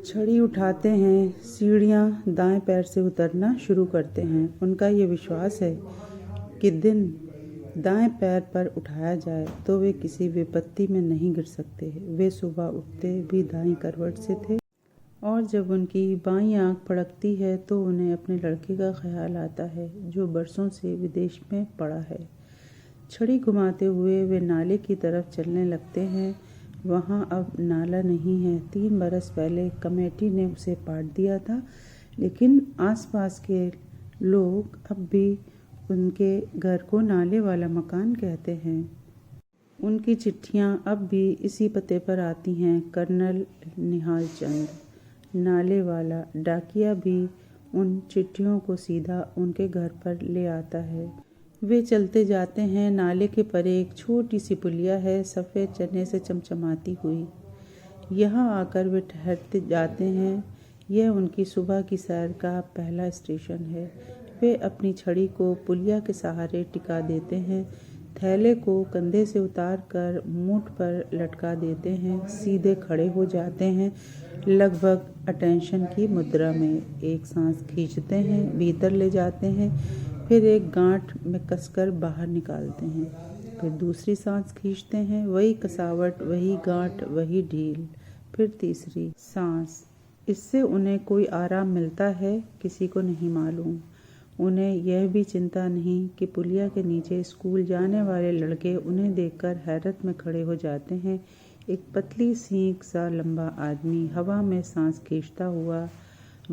छड़ी उठाते हैं, सीढ़ियाँ दाएं पैर से उतरना शुरू करते हैं। उनका ये विश्वास है कि दिन दाएं पैर पर उठाया जाए तो वे किसी विपत्ति में नहीं गिर सकते। वे सुबह उठते भी दाईं करवट से थे और जब उनकी बाईं आंख फड़कती है तो उन्हें अपने लड़के का ख्याल आता है जो बरसों से विदेश में पड़ा है। छड़ी घुमाते हुए वे नाले की तरफ चलने लगते हैं। वहाँ अब नाला नहीं है। 3 बरस पहले कमेटी ने उसे पाट दिया था, लेकिन आसपास के लोग अब भी उनके घर को नाले वाला मकान कहते हैं। उनकी चिट्ठियाँ अब भी इसी पते पर आती हैं। कर्नल निहाल चंद, नाले वाला डाकिया भी उन चिट्ठियों को सीधा उनके घर पर ले आता है। वे चलते जाते हैं। नाले के परे एक छोटी सी पुलिया है, सफ़ेद चने से चमचमाती हुई। यहाँ आकर वे ठहरते जाते हैं। यह उनकी सुबह की सैर का पहला स्टेशन है। वे अपनी छड़ी को पुलिया के सहारे टिका देते हैं, थैले को कंधे से उतारकर मूठ पर लटका देते हैं, सीधे खड़े हो जाते हैं, लगभग अटेंशन की मुद्रा में। एक सांस खींचते हैं, भीतर ले जाते हैं, फिर एक गांठ में कसकर बाहर निकालते हैं, फिर दूसरी सांस खींचते हैं, वही कसावट, वही गांठ, वही ढील, फिर तीसरी सांस। इससे उन्हें कोई आराम मिलता है, किसी को नहीं मालूम। उन्हें यह भी चिंता नहीं कि पुलिया के नीचे स्कूल जाने वाले लड़के उन्हें देखकर हैरत में खड़े हो जाते हैं। एक पतली सींग सा लंबा आदमी हवा में सांस खींचता हुआ,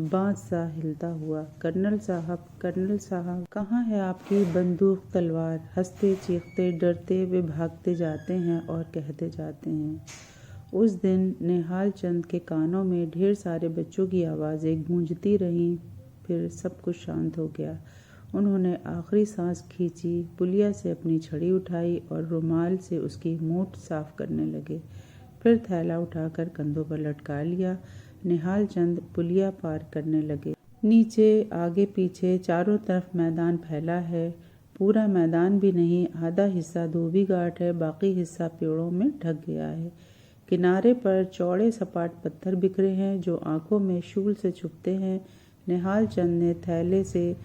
बाँस सा हिलता हुआ, कर्नल साहब, कहाँ है आपकी बंदूक तलवार? हंसते चीखते डरते वे भागते जाते हैं और कहते जाते हैं। उस दिन निहाल चंद के कानों में ढेर सारे बच्चों की आवाज़ें गूंजती रहीं। फिर सब कुछ शांत हो गया। उन्होंने आखिरी सांस खींची, पुलिया से अपनी छड़ी उठाई और रुमाल से उसकी मूठ साफ करने लगे। फिर थैला उठाकर कंधों पर लटका लिया। निहाल चंद पुलिया पार करने लगे। नीचे आगे पीछे चारों तरफ मैदान फैला है। पूरा मैदान भी नहीं, आधा हिस्सा धोबी घाट है, बाकी हिस्सा पेड़ों में ढक गया है। किनारे पर चौड़े सपाट पत्थर बिखरे हैं जो आंखों में शूल से चुभते हैं। निहाल चंद ने थैले से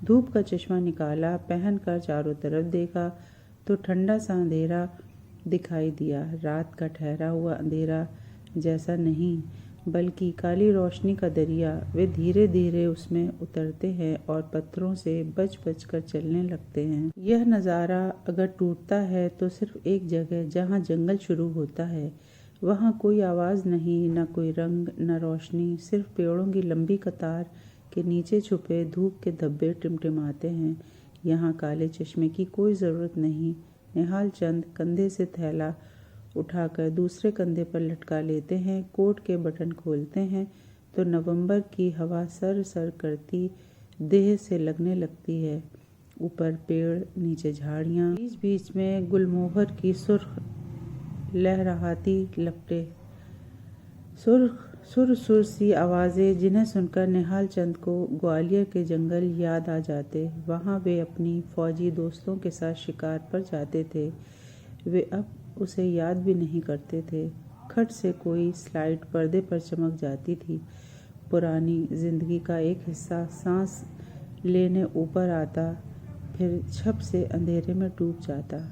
धूप का चश्मा निकाला, पहनकर चारों तरफ देखा तो ठंडा सा अंधेरा दिखाई दिया। रात का ठहरा हुआ अंधेरा जैसा नहीं, बल्कि काली रोशनी का दरिया। वे धीरे धीरे उसमें उतरते हैं और पत्थरों से बच बच कर चलने लगते हैं। यह नज़ारा अगर टूटता है तो सिर्फ एक जगह, जहाँ जंगल शुरू होता है। वहाँ कोई आवाज़ नहीं, न कोई रंग, न रोशनी, सिर्फ पेड़ों की लंबी कतार के नीचे छुपे धूप के धब्बे टिमटिमाते हैं। यहाँ काले चश्मे की कोई ज़रूरत नहीं। निहाल चंद कंधे से थैला उठाकर दूसरे कंधे पर लटका लेते हैं, कोट के बटन खोलते हैं तो नवंबर की हवा सर सर करती देह से लगने लगती है। ऊपर पेड़, नीचे झाड़ियाँ, बीच बीच में गुलमोहर की सुर्ख लहराती लपटें, सुर सी आवाज़ें जिन्हें सुनकर निहाल चंद को ग्वालियर के जंगल याद आ जाते। वहाँ वे अपनी फौजी दोस्तों के साथ शिकार पर जाते थे। वे अब उसे याद भी नहीं करते थे। खट से कोई स्लाइड पर्दे पर चमक जाती थी। पुरानी जिंदगी का एक हिस्सा सांस लेने ऊपर आता, फिर छप से अंधेरे में डूब जाता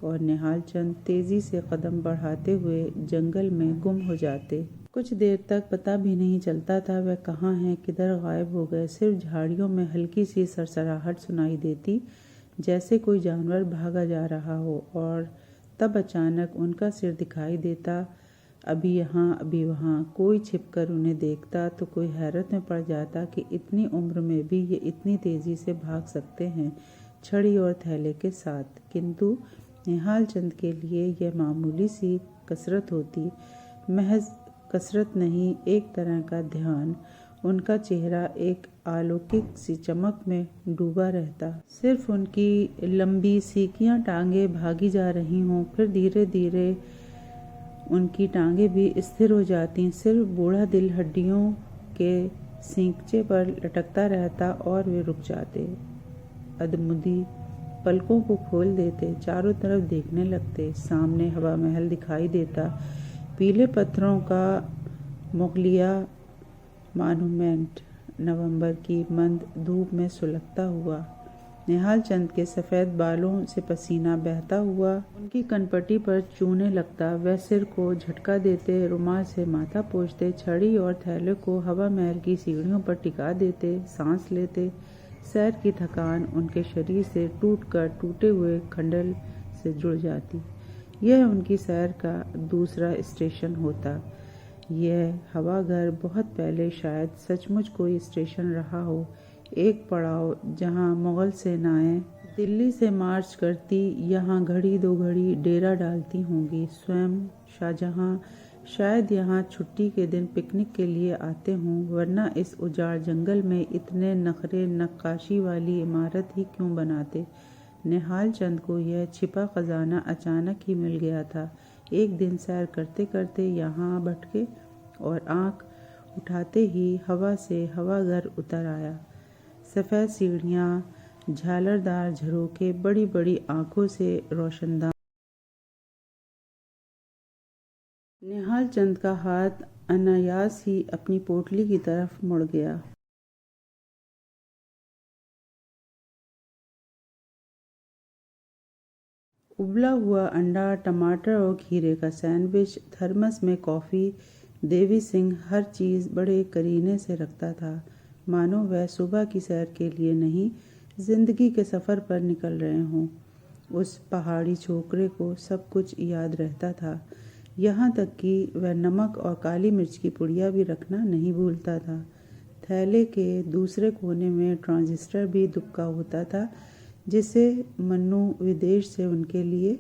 और निहाल चंद तेजी से कदम बढ़ाते हुए जंगल में गुम हो जाते। कुछ देर तक पता भी नहीं चलता था वह कहाँ हैं, किधर गायब हो गए। सिर्फ झाड़ियों में हल्की सी सरसराहट सुनाई देती, जैसे कोई जानवर भागा जा रहा हो। और तब अचानक उनका सिर दिखाई देता, अभी यहाँ अभी वहाँ। कोई छिपकर उन्हें देखता तो कोई हैरत में पड़ जाता कि इतनी उम्र में भी ये इतनी तेज़ी से भाग सकते हैं, छड़ी और थैले के साथ। किंतु निहाल चंद के लिए यह मामूली सी कसरत होती, महज कसरत नहीं, एक तरह का ध्यान। उनका चेहरा एक अलौकिक सी चमक में डूबा रहता। सिर्फ उनकी लंबी सीकियाँ टांगें भागी जा रही हों, फिर धीरे धीरे उनकी टांगें भी स्थिर हो जाती। सिर्फ बूढ़ा दिल हड्डियों के सींचे पर लटकता रहता और वे रुक जाते। अधमुदी पलकों को खोल देते, चारों तरफ देखने लगते। सामने हवा महल दिखाई देता, पीले पत्थरों का मुगलिया मॉन्यूमेंट नवंबर की मंद धूप में सुलगता हुआ। निहाल चंद के सफ़ेद बालों से पसीना बहता हुआ उनकी कनपटी पर चूने लगता। वह सिर को झटका देते, रुमाल से माथा पोंछते, छड़ी और थैले को हवा महल की सीढ़ियों पर टिका देते, सांस लेते। सैर की थकान उनके शरीर से टूटकर टूटे हुए खंडल से जुड़ जाती। यह उनकी सैर का दूसरा स्टेशन होता। यह हवाघर बहुत पहले शायद सचमुच कोई स्टेशन रहा हो, एक पड़ाव जहां मुग़ल सेनाएं दिल्ली से मार्च करती, यहाँ घड़ी दो घड़ी डेरा डालती होंगी। स्वयं शाहजहां शायद यहाँ छुट्टी के दिन पिकनिक के लिए आते हों, वरना इस उजाड़ जंगल में इतने नखरे नक्काशी वाली इमारत ही क्यों बनाते। निहाल चंद को यह छिपा खजाना अचानक ही मिल गया था। एक दिन सैर करते करते यहाँ भटके और आँख उठाते ही हवा से हवाघर उतर आया। सफ़ेद सीढ़ियाँ, झालरदार झरोखे, बड़ी बड़ी आँखों से रोशनदान। निहाल चंद का हाथ अनायास ही अपनी पोटली की तरफ मुड़ गया। उबला हुआ अंडा, टमाटर और खीरे का सैंडविच, थर्मस में कॉफ़ी। देवी सिंह हर चीज़ बड़े करीने से रखता था, मानो वह सुबह की सैर के लिए नहीं, जिंदगी के सफ़र पर निकल रहे हों। उस पहाड़ी छोकरे को सब कुछ याद रहता था, यहाँ तक कि वह नमक और काली मिर्च की पुड़िया भी रखना नहीं भूलता था। थैले के दूसरे कोने में ट्रांजिस्टर भी दुबका होता था, जिसे मन्नू विदेश से उनके लिए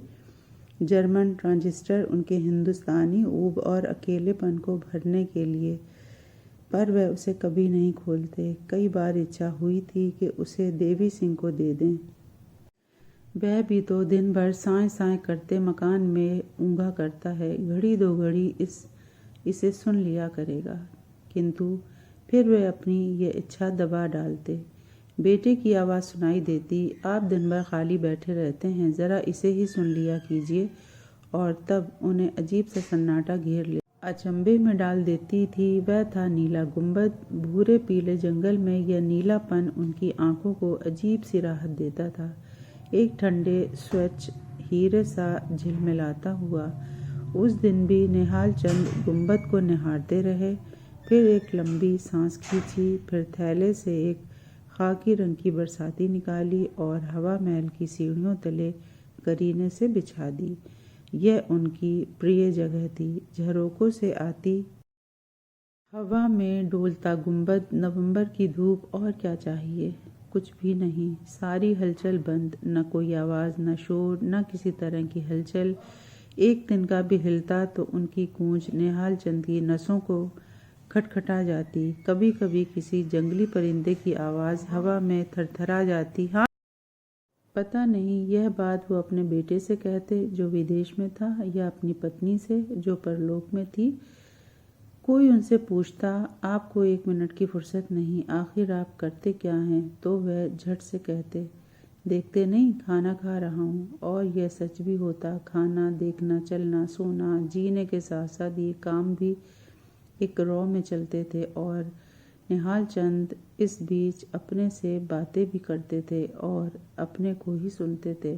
जर्मन ट्रांजिस्टर, उनके हिंदुस्तानी ऊब और अकेलेपन को भरने के लिए, पर वह उसे कभी नहीं खोलते। कई बार इच्छा हुई थी कि उसे देवी सिंह को दे दें। वह भी तो दिन भर साए साए करते मकान में ऊँघा करता है, घड़ी दो घड़ी इसे सुन लिया करेगा। किंतु फिर वे अपनी ये इच्छा दबा डालते। बेटे की आवाज़ सुनाई देती, आप दिन भर खाली बैठे रहते हैं, ज़रा इसे ही सुन लिया कीजिए। और तब उन्हें अजीब सा सन्नाटा घेर ले अचंभे में डाल देती थी। वह था नीला गुंबद। भूरे पीले जंगल में यह नीलापन उनकी आंखों को अजीब सी राहत देता था, एक ठंडे स्वच्छ हीरे सा झिलमिलाता हुआ। उस दिन भी निहाल चंद गुंबद को निहारते रहे, फिर एक लंबी सांस खींची, फिर थैले से एक खाकी रंग की बरसाती निकाली और हवा महल की सीढ़ियों तले करीने से बिछा दी। यह उनकी प्रिय जगह थी। झरोकों से आती हवा में डोलता गुंबद, नवंबर की धूप, और क्या चाहिए। कुछ भी नहीं, सारी हलचल बंद, न कोई आवाज़, न शोर, न किसी तरह की हलचल। एक तिनका भी हिलता तो उनकी गूंज निहाल चंद की नसों को खटखटा जाती। कभी कभी किसी जंगली परिंदे की आवाज़ हवा में थरथरा जाती। हाँ, पता नहीं यह बात वो अपने बेटे से कहते जो विदेश में था, या अपनी पत्नी से जो परलोक में थी। कोई उनसे पूछता, आपको 1 मिनट की फुर्सत नहीं, आखिर आप करते क्या हैं? तो वह झट से कहते, देखते नहीं, खाना खा रहा हूँ। और यह सच भी होता। खाना, देखना, चलना, सोना, जीने के साथ साथ ये काम भी एक रॉ में चलते थे। और निहाल चंद इस बीच अपने से बातें भी करते थे और अपने को ही सुनते थे।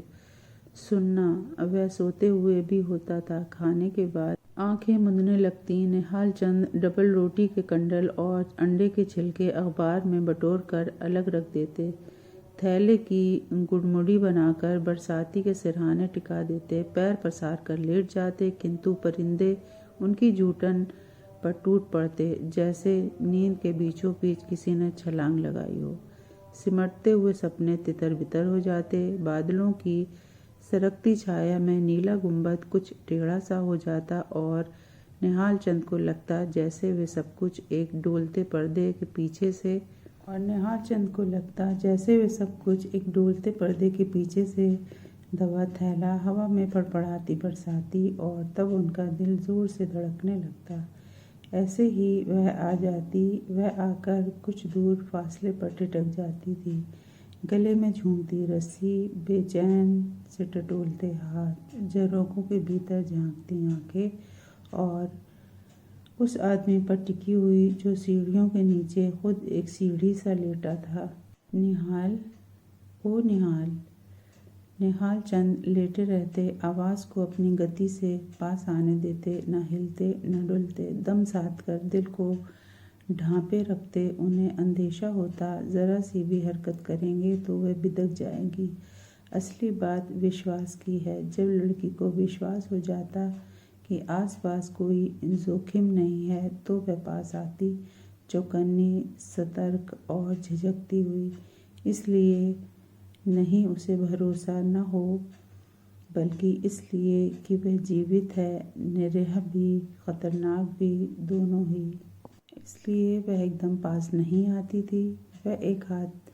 सुनना वह सोते हुए भी होता था। खाने के बाद आंखें मुंदने लगती। निहाल चंद डबल रोटी के कंडल और अंडे के छिलके अखबार में बटोर कर अलग रख देते। थैले की गुड़मुड़ी बनाकर बरसाती के सिरहाने टिका देते। पैर पसार कर लेट जाते, किंतु परिंदे उनकी जूठन पर टूट पड़ते, जैसे नींद के बीचों बीच किसी ने छलांग लगाई हो। सिमटते हुए सपने तितर बितर हो जाते। बादलों की सरकती छाया में नीला गुंबद कुछ टेढ़ा सा हो जाता और निहाल चंद को लगता जैसे वे सब कुछ एक डोलते पर्दे के पीछे से दबा थैला हवा में फड़फड़ाती बरसाती, और तब उनका दिल जोर से धड़कने लगता। ऐसे ही वह आ जाती। वह आकर कुछ दूर फासले पर टिटक जाती थी, गले में झूमती रस्सी, बेचैन से टटोलते हाथ, झरोकों के भीतर झांकती आंखें, और उस आदमी पर टिकी हुई जो सीढ़ियों के नीचे खुद एक सीढ़ी सा लेटा था। निहाल, ओ निहाल। निहाल चंद लेटे रहते, आवाज़ को अपनी गति से पास आने देते, न हिलते न डुलते, दम साध कर दिल को ढांपे रखते। उन्हें अंदेशा होता ज़रा सी भी हरकत करेंगे तो वह बिदक जाएंगी। असली बात विश्वास की है। जब लड़की को विश्वास हो जाता कि आसपास कोई जोखिम नहीं है तो वह पास आती, चौकन्नी, सतर्क और झिझकती हुई। इसलिए नहीं उसे भरोसा न हो, बल्कि इसलिए कि वह जीवित है, निरीह भी, खतरनाक भी, दोनों ही। इसलिए वह एकदम पास नहीं आती थी। वह एक हाथ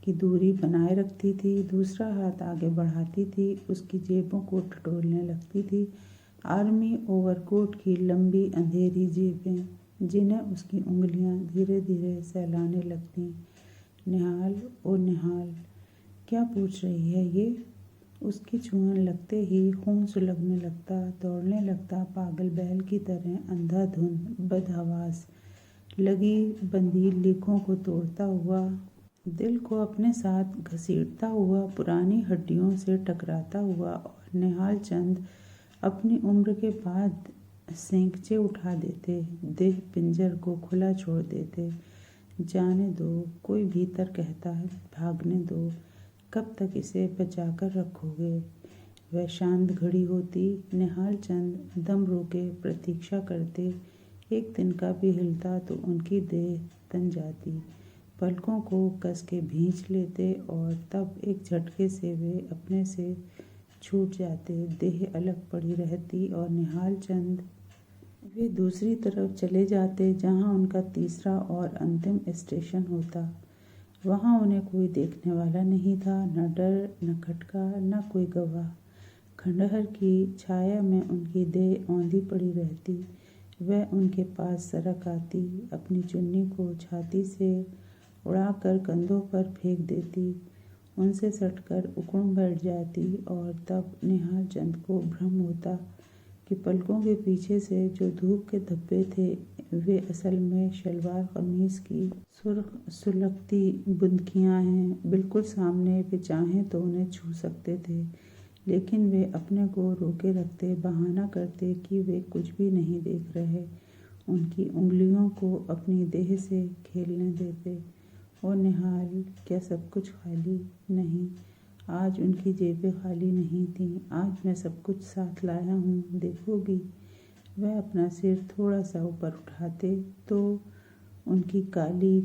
की दूरी बनाए रखती थी, दूसरा हाथ आगे बढ़ाती थी, उसकी जेबों को टटोलने लगती थी। आर्मी ओवरकोट की लंबी अंधेरी जेबें, जिन्हें उसकी उंगलियां धीरे धीरे सहलाने लगतीं। निहाल, ओ निहाल, क्या पूछ रही है ये? उसकी छुअन लगते ही खून सुलगने लगता, दौड़ने लगता, पागल बैल की तरह, अंधाधुंध, बदहवास, लगी बंदी लीखों को तोड़ता हुआ, दिल को अपने साथ घसीटता हुआ, पुरानी हड्डियों से टकराता हुआ। और निहाल चंद अपनी उम्र के बाद सेंकचे उठा देते, देह पिंजर को खुला छोड़ देते। जाने दो, कोई भीतर कहता है, भागने दो, कब तक इसे बचा कर रखोगे? वह शांत घड़ी होती। निहाल चंद दम रोके प्रतीक्षा करते। एक दिन का भी हिलता तो उनकी देह तन जाती, पलकों को कस के भींच लेते और तब एक झटके से वे अपने से छूट जाते। देह अलग पड़ी रहती और निहाल चंद वे दूसरी तरफ चले जाते, जहां उनका तीसरा और अंतिम स्टेशन होता। वहां उन्हें कोई देखने वाला नहीं था, न डर, न खटका, न कोई गवाह। खंडहर की छाया में उनकी देह औंधी पड़ी रहती। वह उनके पास सरक आती, अपनी चुन्नी को छाती से उड़ाकर कंधों पर फेंक देती, उनसे सटकर उकड़ बैठ जाती। और तब निहाल चंद को भ्रम होता कि पलकों के पीछे से जो धूप के धब्बे थे वे असल में शलवार कमीज की सुर्ख सुलगती बुंदकियां हैं। बिल्कुल सामने वे चाहें तो उन्हें छू सकते थे, लेकिन वे अपने को रोके रखते, बहाना करते कि वे कुछ भी नहीं देख रहे, उनकी उंगलियों को अपनी देह से खेलने देते। और निहाल, क्या सब कुछ खाली? नहीं, आज उनकी जेबें खाली नहीं थीं। आज मैं सब कुछ साथ लाया हूँ, देखोगी? वह अपना सिर थोड़ा सा ऊपर उठाते तो उनकी काली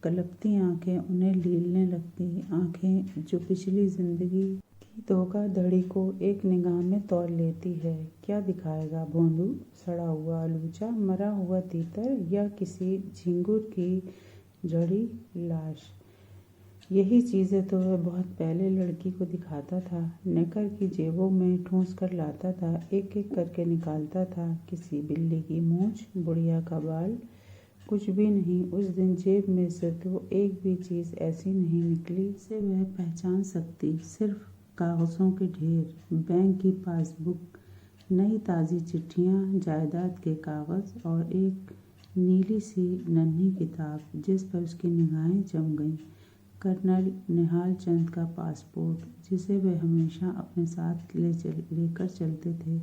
कलपती आंखें उन्हें लीलने लगती, आंखें जो पिछली जिंदगी की धोखाधड़ी को एक निगाह में तौल लेती है। क्या दिखाएगा भोंदू? सड़ा हुआ आलूचा, मरा हुआ तीतर, या किसी झिंगुर की जड़ी लाश? यही चीज़ें तो वह बहुत पहले लड़की को दिखाता था, नेकर की जेबों में ठूंस कर लाता था, एक एक करके निकालता था। किसी बिल्ली की मूंछ, बुढ़िया का बाल, कुछ भी नहीं। उस दिन जेब में से तो एक भी चीज़ ऐसी नहीं निकली जिसे वह पहचान सकती। सिर्फ कागज़ों के ढेर, बैंक की पासबुक, नई ताज़ी चिट्ठियाँ, जायदाद के कागज़ और एक नीली सी नन्ही किताब जिस पर उसकी निगाहें जम गईं। कर्नल निहाल चंद का पासपोर्ट, जिसे वे हमेशा अपने साथ लेकर चलते थे।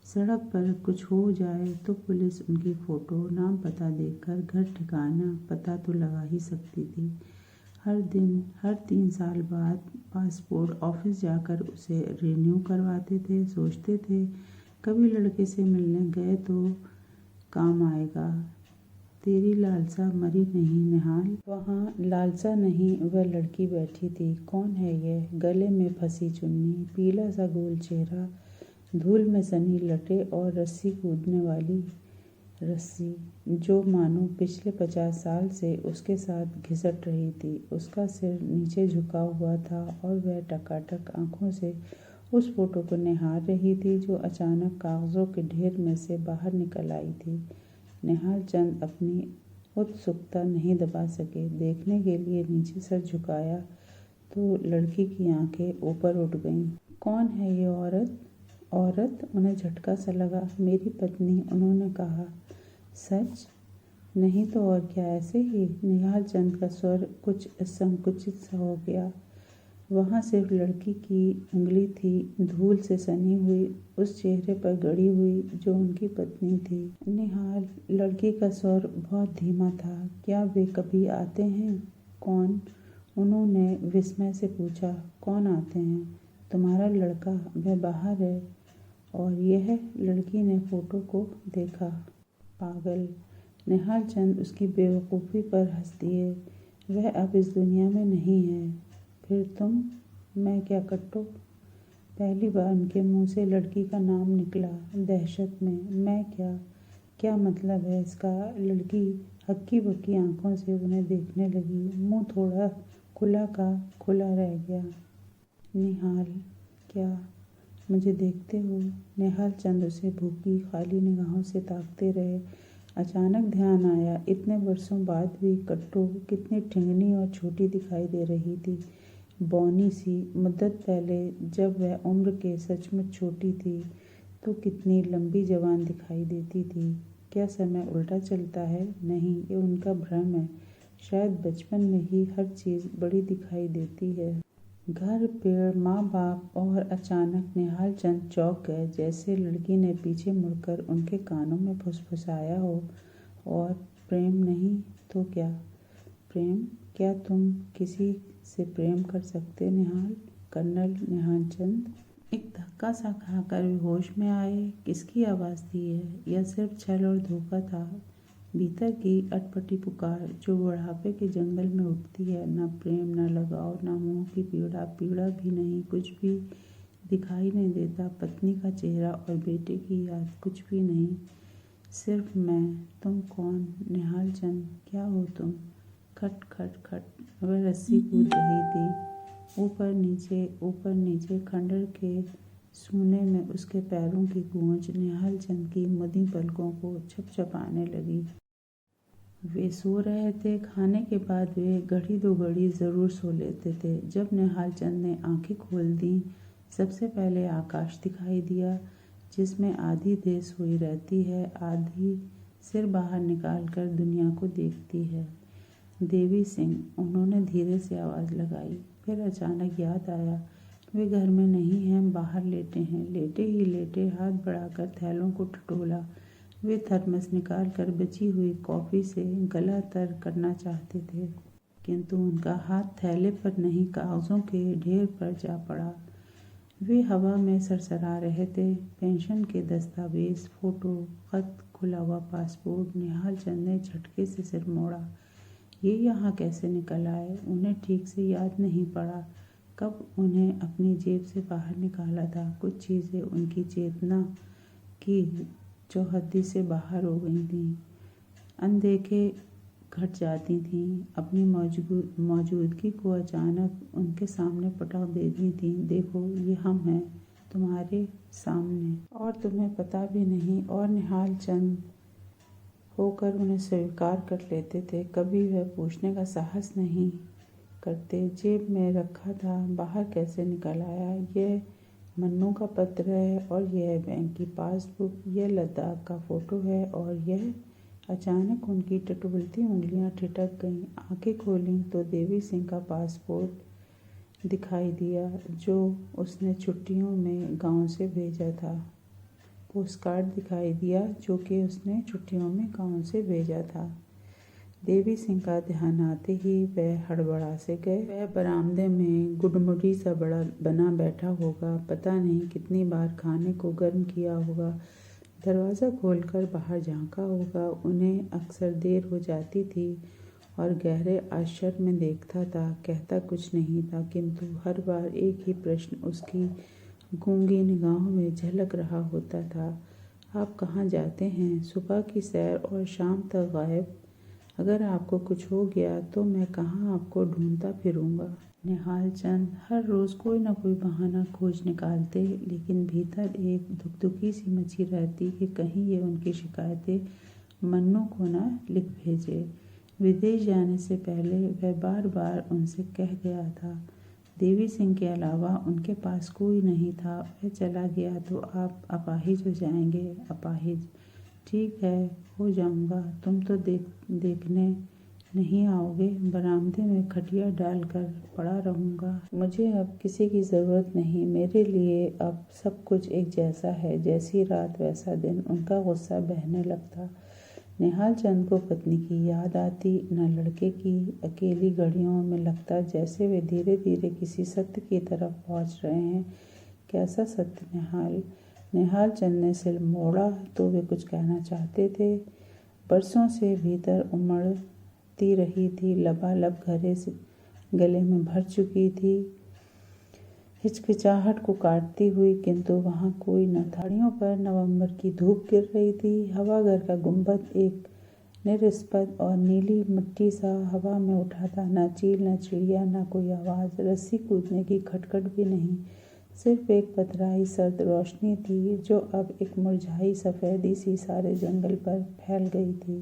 सड़क पर कुछ हो जाए तो पुलिस उनकी फ़ोटो, नाम पता देखकर घर ठिकाना पता तो लगा ही सकती थी। हर दिन, हर 3 साल बाद पासपोर्ट ऑफिस जाकर उसे रिन्यू करवाते थे। सोचते थे कभी लड़के से मिलने गए तो काम आएगा। तेरी लालसा मरी नहीं निहाल। वहाँ लालसा नहीं, वह लड़की बैठी थी। कौन है यह? गले में फंसी चुन्नी, पीला सा गोल चेहरा, धूल में सनी लटे और रस्सी कूदने वाली रस्सी, जो मानो पिछले 50 साल से उसके साथ घिसट रही थी। उसका सिर नीचे झुका हुआ था और वह टकाटक आंखों से उस फोटो को निहार रही थी जो अचानक कागज़ों के ढेर में से बाहर निकल आई थी। निहाल चंद अपनी उत्सुकता नहीं दबा सके। देखने के लिए नीचे सर झुकाया तो लड़की की आंखें ऊपर उठ गईं। कौन है ये औरत? औरत? उन्हें झटका सा लगा। मेरी पत्नी, उन्होंने कहा। सच? नहीं तो और क्या, ऐसे ही? निहाल चंद का स्वर कुछ संकुचित सा हो गया। वहाँ सिर्फ लड़की की उंगली थी, धूल से सनी हुई, उस चेहरे पर गड़ी हुई जो उनकी पत्नी थी। निहाल, लड़की का स्वर बहुत धीमा था। क्या वे कभी आते हैं? कौन? उन्होंने विस्मय से पूछा। कौन आते हैं? तुम्हारा लड़का, वह बाहर है। और यह? लड़की ने फोटो को देखा। पागल! निहाल चंद उसकी बेवकूफ़ी पर हंस दिए। वह अब इस दुनिया में नहीं है। फिर तुम? मैं क्या कट्टो? पहली बार उनके मुंह से लड़की का नाम निकला। दहशत में मैं क्या? क्या मतलब है इसका? लड़की हक्की बक्की आंखों से उन्हें देखने लगी। मुंह थोड़ा खुला का खुला रह गया। निहाल, क्या मुझे देखते हो? निहाल चंद उसे भूखी खाली निगाहों से ताकते रहे। अचानक ध्यान आया, इतने वर्षों बाद भी कट्टो कितनी ठिंगनी और छोटी दिखाई दे रही थी, बौनी सी। मुद्दत पहले जब वह उम्र के सचमुच छोटी थी तो कितनी लंबी जवान दिखाई देती थी। क्या समय उल्टा चलता है? नहीं, ये उनका भ्रम है। शायद बचपन में ही हर चीज़ बड़ी दिखाई देती है। घर, पेड़, माँ बाप, और अचानक निहाल चंद चौंक गए, जैसे लड़की ने पीछे मुड़कर उनके कानों में फुसफुसाया हो। और प्रेम नहीं तो क्या? प्रेम? क्या तुम किसी से प्रेम कर सकते निहाल? कर्नल निहाल चंद एक धक्का सा खाकर वे होश में आए। किसकी आवाज़ थी यह सिर्फ छल और धोखा था? भीतर की अटपटी पुकार जो बुढ़ापे के जंगल में उठती है। न प्रेम, न लगाव, न मुंह की पीड़ा, पीड़ा भी नहीं, कुछ भी दिखाई नहीं देता। पत्नी का चेहरा और बेटे की याद, कुछ भी नहीं, सिर्फ मैं। तुम कौन? निहाल चंद, क्या हो तुम? खट खट खट। वह रस्सी कूद रही थी। ऊपर नीचे खंडर के सूने में उसके पैरों की गूंज निहाल चंद की मदी पलकों को छपछपाने लगी। वे सो रहे थे। खाने के बाद वे घड़ी दो घड़ी ज़रूर सो लेते थे। जब निहाल चंद ने आंखें खोल दी, सबसे पहले आकाश दिखाई दिया, जिसमें आधी देह सोई रहती है, आधी सिर बाहर निकाल कर दुनिया को देखती है। देवी सिंह, उन्होंने धीरे से आवाज़ लगाई। फिर अचानक याद आया, वे घर में नहीं हैं, बाहर लेटे हैं। लेटे ही लेटे हाथ बढ़ाकर थैलों को टटोला। वे थर्मस निकाल कर बची हुई कॉफ़ी से गला तर करना चाहते थे, किंतु उनका हाथ थैले पर नहीं, कागज़ों के ढेर पर जा पड़ा। वे हवा में सरसरा रहे थे। पेंशन के दस्तावेज, फोटो, खत, खुला हुआ पासपोर्ट। निहाल चंद ने झटके से सिर मोड़ा। ये यहाँ कैसे निकल आए? उन्हें ठीक से याद नहीं पड़ा कब उन्हें अपनी जेब से बाहर निकाला था। कुछ चीज़ें उनकी चेतना की चौहद्दी से बाहर हो गई थीं, अनदेखे घट जाती थीं, अपनी मौजूदगी को अचानक उनके सामने पटक देती थीं। देखो, ये हम हैं, तुम्हारे सामने, और तुम्हें पता भी नहीं। और निहाल चंद होकर उन्हें स्वीकार कर लेते थे। कभी वह पूछने का साहस नहीं करते, जेब में रखा था, बाहर कैसे निकल आया? यह मन्नू का पत्र है, और यह बैंक की पासबुक, यह लद्दाख का फ़ोटो है, और यह। अचानक उनकी टटोलती उंगलियां ठिठक गईं। आंखें खोलीं तो देवी सिंह का पासपोर्ट दिखाई दिया, जो उसने छुट्टियों में गांव से भेजा था। पोस्टकार्ड दिखाई दिया, जो कि उसने छुट्टियों में गांव से भेजा था। देवी सिंह का ध्यान आते ही वह हड़बड़ा से गए। वह बरामदे में गुडमुड़ी सा बड़ा बना बैठा होगा। पता नहीं कितनी बार खाने को गर्म किया होगा, दरवाज़ा खोलकर बाहर झांका होगा। उन्हें अक्सर देर हो जाती थी और गहरे आश्चर्य में देखता था। कहता कुछ नहीं था, किंतु हर बार एक ही प्रश्न उसकी गूंगी निगाहों में झलक रहा होता था। आप कहाँ जाते हैं? सुबह की सैर और शाम तक गायब। अगर आपको कुछ हो गया तो मैं कहाँ आपको ढूंढता फिरूंगा? निहाल चंद हर रोज़ कोई न कोई बहाना खोज निकालते, लेकिन भीतर एक धुकधुकी सी मची रहती कि कहीं ये उनकी शिकायतें मन्नू को न लिख भेजे। विदेश जाने से पहले वह बार बार उनसे कह गया था, देवी सिंह के अलावा उनके पास कोई नहीं था। वह चला गया तो आप अपाहिज हो जाएंगे। अपाहिज? ठीक है, हो जाऊंगा। तुम तो देखने नहीं आओगे। बरामदे में खटिया डालकर पड़ा रहूंगा। मुझे अब किसी की ज़रूरत नहीं। मेरे लिए अब सब कुछ एक जैसा है। जैसी रात वैसा दिन। उनका गुस्सा बहने लगता। निहाल चंद को पत्नी की याद आती, न लड़के की। अकेली घड़ियों में लगता जैसे वे धीरे धीरे किसी सत्य की तरफ पहुंच रहे हैं। कैसा सत्य? निहाल चंद ने सिर मोड़ा तो वे कुछ कहना चाहते थे। बरसों से भीतर उमड़ती रही थी, लबालब गले में भर चुकी थी, हिचकिचाहट को काटती हुई, किंतु वहाँ कोई न था। पहाड़ियों पर नवंबर की धूप गिर रही थी। हवा घर का गुंबद एक निरस्पद और नीली मिट्टी सा हवा में उठा था। न चील, न चिड़िया, न कोई आवाज़। रस्सी कूदने की खटखट भी नहीं। सिर्फ एक पथराई सर्द रोशनी थी जो अब एक मुरझाई सफ़ेदी सी सारे जंगल पर फैल गई थी।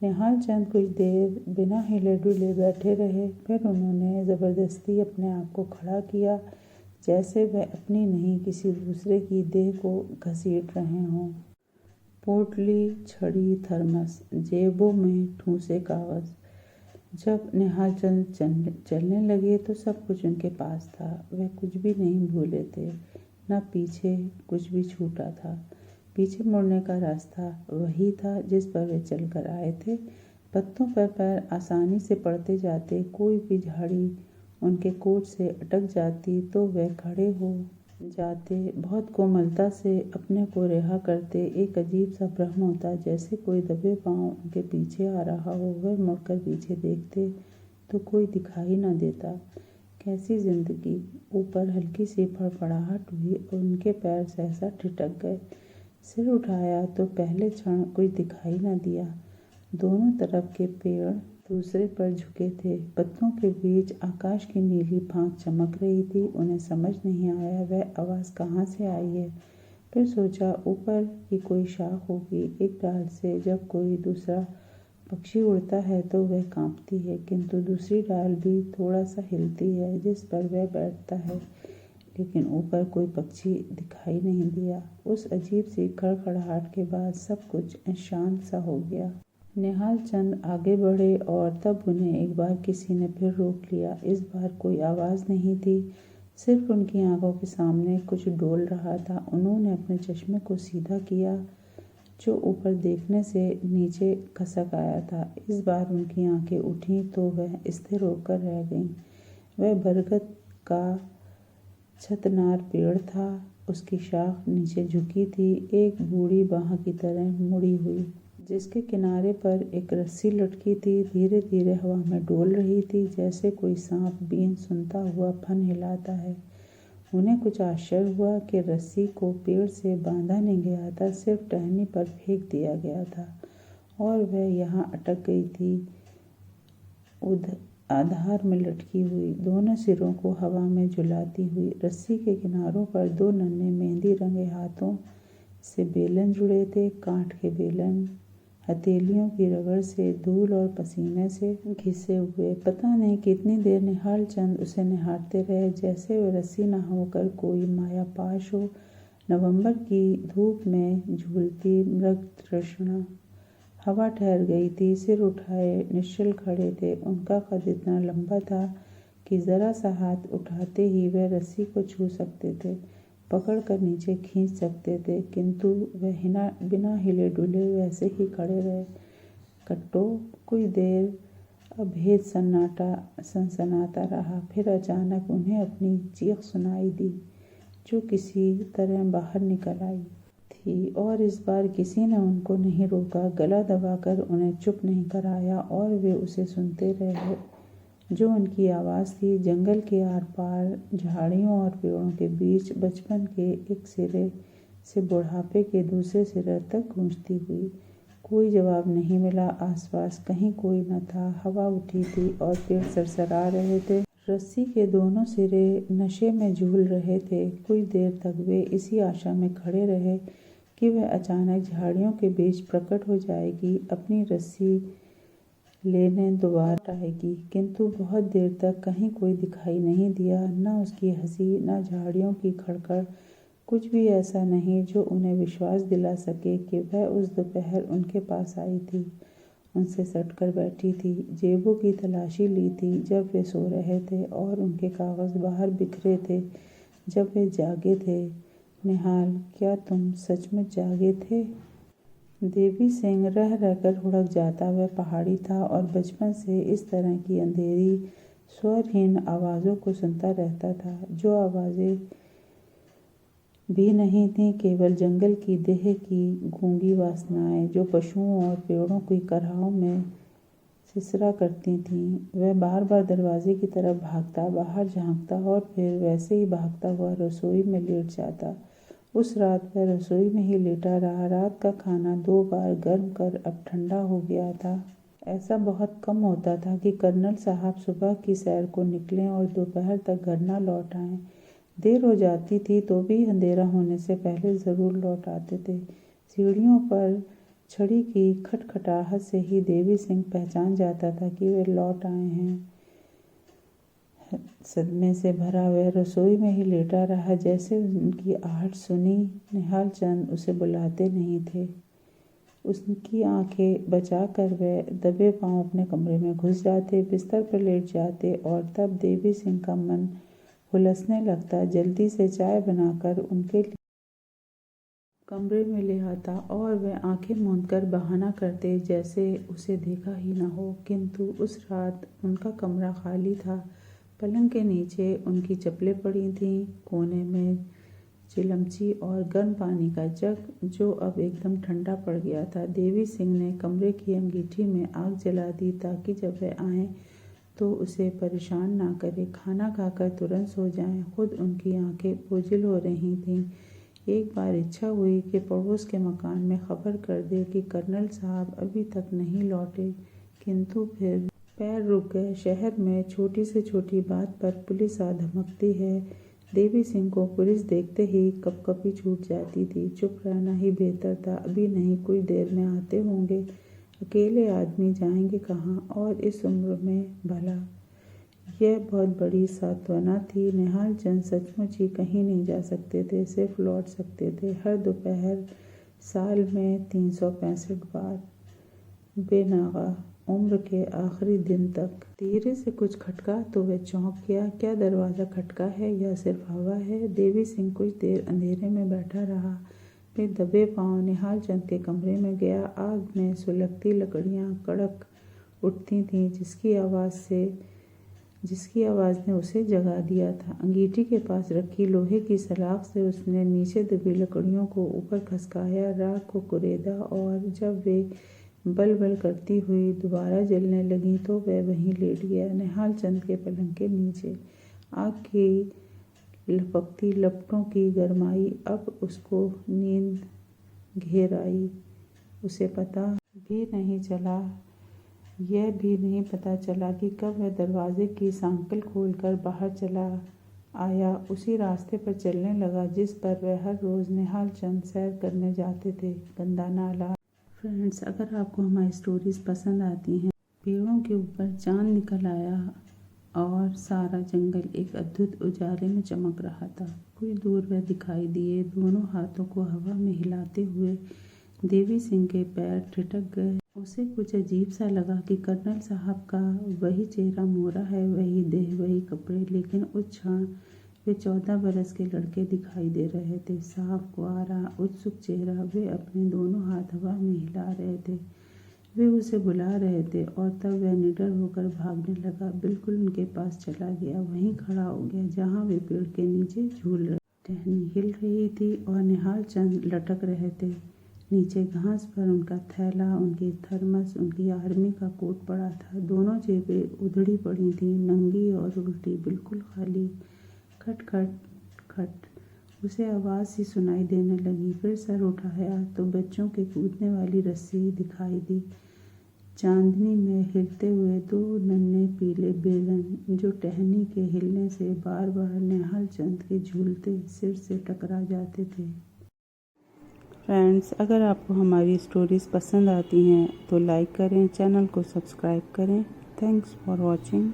निहाल चंद कुछ देर बिना हिले डुले बैठे रहे। फिर उन्होंने ज़बरदस्ती अपने आप को खड़ा किया, जैसे वह अपनी नहीं किसी दूसरे की देह को घसीट रहे हों। पोटली, छड़ी, थर्मस, जेबों में ठूंसे कागज। जब निहाल चंद चलने लगे तो सब कुछ उनके पास था। वे कुछ भी नहीं भूले थे, न पीछे कुछ भी छूटा था। पीछे मुड़ने का रास्ता वही था जिस पर वे चलकर आए थे। पत्तों पर पैर आसानी से पड़ते जाते। कोई भी झाड़ी उनके कोट से अटक जाती तो वे खड़े हो जाते। बहुत कोमलता से अपने को रिहा करते। एक अजीब सा भ्रम होता, जैसे कोई दबे पांव उनके पीछे आ रहा हो। वह मुड़कर पीछे देखते तो कोई दिखाई न देता। कैसी जिंदगी! ऊपर हल्की सी फड़फड़ाहट हुई और उनके पैर सहसा ठिठक गए। सिर उठाया तो पहले क्षण कुछ दिखाई न दिया। दोनों तरफ के पेड़ दूसरे पर झुके थे। पत्तों के बीच आकाश की नीली फाँक चमक रही थी। उन्हें समझ नहीं आया वह आवाज़ कहाँ से आई है। फिर सोचा ऊपर की कोई शाख होगी। एक डाल से जब कोई दूसरा पक्षी उड़ता है तो वह कांपती है, किंतु दूसरी डाल भी थोड़ा सा हिलती है जिस पर वह बैठता है। लेकिन ऊपर कोई पक्षी दिखाई नहीं दिया। उस अजीब सी खड़खड़ाहट के बाद सब कुछ शांत सा हो गया। निहाल चंद आगे बढ़े और तब उन्हें एक बार किसी ने फिर रोक लिया। इस बार कोई आवाज़ नहीं थी, सिर्फ उनकी आंखों के सामने कुछ डोल रहा था। उन्होंने अपने चश्मे को सीधा किया जो ऊपर देखने से नीचे खसक आया था। इस बार उनकी आंखें उठीं तो वह स्थिर होकर रह गईं। वह बरगद का छतनार पेड़ था। उसकी शाख नीचे झुकी थी, एक बूढ़ी बाँह की तरह मुड़ी हुई, जिसके किनारे पर एक रस्सी लटकी थी। धीरे धीरे हवा में डोल रही थी, जैसे कोई सांप बीन सुनता हुआ फन हिलाता है। उन्हें कुछ आश्चर्य हुआ कि रस्सी को पेड़ से बांधा नहीं गया था, सिर्फ टहनी पर फेंक दिया गया था और वह यहाँ अटक गई थी, आधार में लटकी हुई, दोनों सिरों को हवा में झुलाती हुई। रस्सी के किनारों पर दो नन्हे मेहंदी रंगे हाथों से बेलन जुड़े थे। काठ के बेलन हथेलियों की रगड़ से, धूल और पसीने से घिसे हुए। पता नहीं कितनी देर निहाल चंद उसे निहारते रहे, जैसे वह रस्सी न होकर कोई मायापाश हो। नवंबर की धूप में झूलती मृग तृष्णा। हवा ठहर गई थी। सिर उठाए निश्चल खड़े थे। उनका कद इतना लंबा था कि जरा सा हाथ उठाते ही वह रस्सी को छू सकते थे, पकड़ कर नीचे खींच सकते थे, किंतु वह बिना हिले डुले वैसे ही खड़े रहे। कट्टो कुछ देर अभेद सनसनाता रहा। फिर अचानक उन्हें अपनी चीख सुनाई दी, जो किसी तरह बाहर निकल आई थी, और इस बार किसी ने उनको नहीं रोका, गला दबाकर उन्हें चुप नहीं कराया, और वे उसे सुनते रहे जो उनकी आवाज़ थी। जंगल के आर पार, झाड़ियों और पेड़ों के बीच, बचपन के एक सिरे से बुढ़ापे के दूसरे सिरे तक गूंजती हुई। कोई जवाब नहीं मिला। आसपास कहीं कोई न था। हवा उठी थी और पेड़ सरसरा रहे थे। रस्सी के दोनों सिरे नशे में झूल रहे थे। कुछ देर तक वे इसी आशा में खड़े रहे कि वह अचानक झाड़ियों के बीच प्रकट हो जाएगी, अपनी रस्सी लेने दोबारा आएगी, किंतु बहुत देर तक कहीं कोई दिखाई नहीं दिया। न उसकी हंसी, न झाड़ियों की खड़खड़, कुछ भी ऐसा नहीं जो उन्हें विश्वास दिला सके कि वह उस दोपहर उनके पास आई थी, उनसे सटकर बैठी थी, जेबों की तलाशी ली थी जब वे सो रहे थे और उनके कागज़ बाहर बिखरे थे जब वे जागे थे। निहाल, क्या तुम सचमुच जागे थे? देवी सिंह रह रहकर हुड़क जाता। वह पहाड़ी था और बचपन से इस तरह की अंधेरी स्वरहीन आवाज़ों को सुनता रहता था, जो आवाज़ें भी नहीं थीं, केवल जंगल की देह की गूंगी वासनाएं जो पशुओं और पेड़ों की कराहों में सिसरा करती थीं। वह बार बार दरवाजे की तरफ भागता, बाहर झांकता और फिर वैसे ही भागता हुआ रसोई में लेट जाता। उस रात वह रसोई में ही लेटा रहा। रात का खाना 2 बार गर्म कर अब ठंडा हो गया था। ऐसा बहुत कम होता था कि कर्नल साहब सुबह की सैर को निकलें और दोपहर तक घर न लौट आएं। देर हो जाती थी तो भी अंधेरा होने से पहले ज़रूर लौट आते थे। सीढ़ियों पर छड़ी की खटखटाहट से ही देवी सिंह पहचान जाता था कि वे लौट आए हैं। सदमे से भरा वह रसोई में ही लेटा रहा। जैसे उनकी आहट सुनी, निहाल चंद उसे बुलाते नहीं थे। उसकी आंखें बचाकर वह दबे पांव अपने कमरे में घुस जाते, बिस्तर पर लेट जाते और तब देवी सिंह का मन हुलसने लगता। जल्दी से चाय बनाकर उनके लिए कमरे में ले आता और वह आंखें मूंदकर बहाना करते जैसे उसे देखा ही न हो। किंतु उस रात उनका कमरा खाली था। पलंग के नीचे उनकी चप्पलें पड़ी थीं, कोने में चिलमची और गर्म पानी का जग जो अब एकदम ठंडा पड़ गया था। देवी सिंह ने कमरे की अंगीठी में आग जला दी ताकि जब वह आए तो उसे परेशान ना करे। खाना खाकर तुरंत सो जाएं। खुद उनकी आंखें बोझिल हो रही थीं। एक बार इच्छा हुई कि पड़ोस के मकान में खबर कर दे कि कर्नल साहब अभी तक नहीं लौटे, किंतु फिर पैर रुक गए। शहर में छोटी से छोटी बात पर पुलिस आ धमकती है। देवी सिंह को पुलिस देखते ही कपकपी छूट जाती थी। चुप रहना ही बेहतर था। अभी नहीं, कुछ देर में आते होंगे। अकेले आदमी जाएंगे कहाँ, और इस उम्र में भला। यह बहुत बड़ी सांत्वना थी। निहाल चंद सचमुच ही कहीं नहीं जा सकते थे, सिर्फ लौट सकते थे हर दोपहर, साल में 365 बार, बेनागा उम्र के आखिरी दिन तक। धीरे से कुछ खटका तो वह चौंक गया। क्या दरवाज़ा खटका है या सिर्फ हवा है? देवी सिंह कुछ देर अंधेरे में बैठा रहा, फिर दबे पांव निहाल चंद के कमरे में गया। आग में सुलगती लकड़ियां कड़क उठती थीं, जिसकी आवाज़ ने उसे जगा दिया था। अंगीठी के पास रखी लोहे की सलाख से उसने नीचे दबी लकड़ियों को ऊपर खसकाया, राख को कुरेदा और जब वे बल बल करती हुई दोबारा जलने लगी तो वह वहीं लेट गया, निहाल चंद के पलंग के नीचे। आग की लपकती लपटों की गरमाई अब उसको नींद घेर आई। उसे यह भी नहीं पता चला कि कब वह दरवाजे की सांकल खोलकर बाहर चला आया, उसी रास्ते पर चलने लगा जिस पर वह हर रोज़ निहाल चंद सैर करने जाते थे। गंदा नाला। फ्रेंड्स, अगर आपको हमारी स्टोरीज़ पसंद आती हैं, पेड़ों के ऊपर चांद निकल आया और सारा जंगल एक अद्भुत उजाले में चमक रहा था। कुछ दूर वह दिखाई दिए। दोनों हाथों को हवा में हिलाते हुए देवी सिंह के पैर ठिठक गए। उसे कुछ अजीब सा लगा कि कर्नल साहब का वही चेहरा मोरा है, वही देह, वही कपड़े, लेकिन उस क्षण वे 14 बरस के लड़के दिखाई दे रहे थे। साफ, कुआरा, उत्सुक चेहरा। वे अपने दोनों हाथ हवा में हिला रहे थे। वे उसे बुला रहे थे और तब वह निडर होकर भागने लगा। बिल्कुल उनके पास चला गया, वहीं खड़ा हो गया जहाँ वे पेड़ के नीचे झूल रहे। टहनी हिल रही थी और निहाल चंद लटक रहे थे नीचे घास पर। उनका थैला, उनकी थर्मस, उनकी आर्मी का कोट पड़ा था। दोनों जेबें उधड़ी पड़ी थीं, नंगी और उल्टी, बिल्कुल खाली। खट खट खट, उसे आवाज़ सी सुनाई देने लगी। फिर सर उठाया तो बच्चों के कूदने वाली रस्सी दिखाई दी। चांदनी में हिलते हुए 2 नन्हे पीले बेलन जो टहनी के हिलने से बार बार निहाल चंद के झूलते सिर से टकरा जाते थे। फ्रेंड्स, अगर आपको हमारी स्टोरीज़ पसंद आती हैं तो लाइक करें, चैनल को सब्सक्राइब करें। Thanks for watching.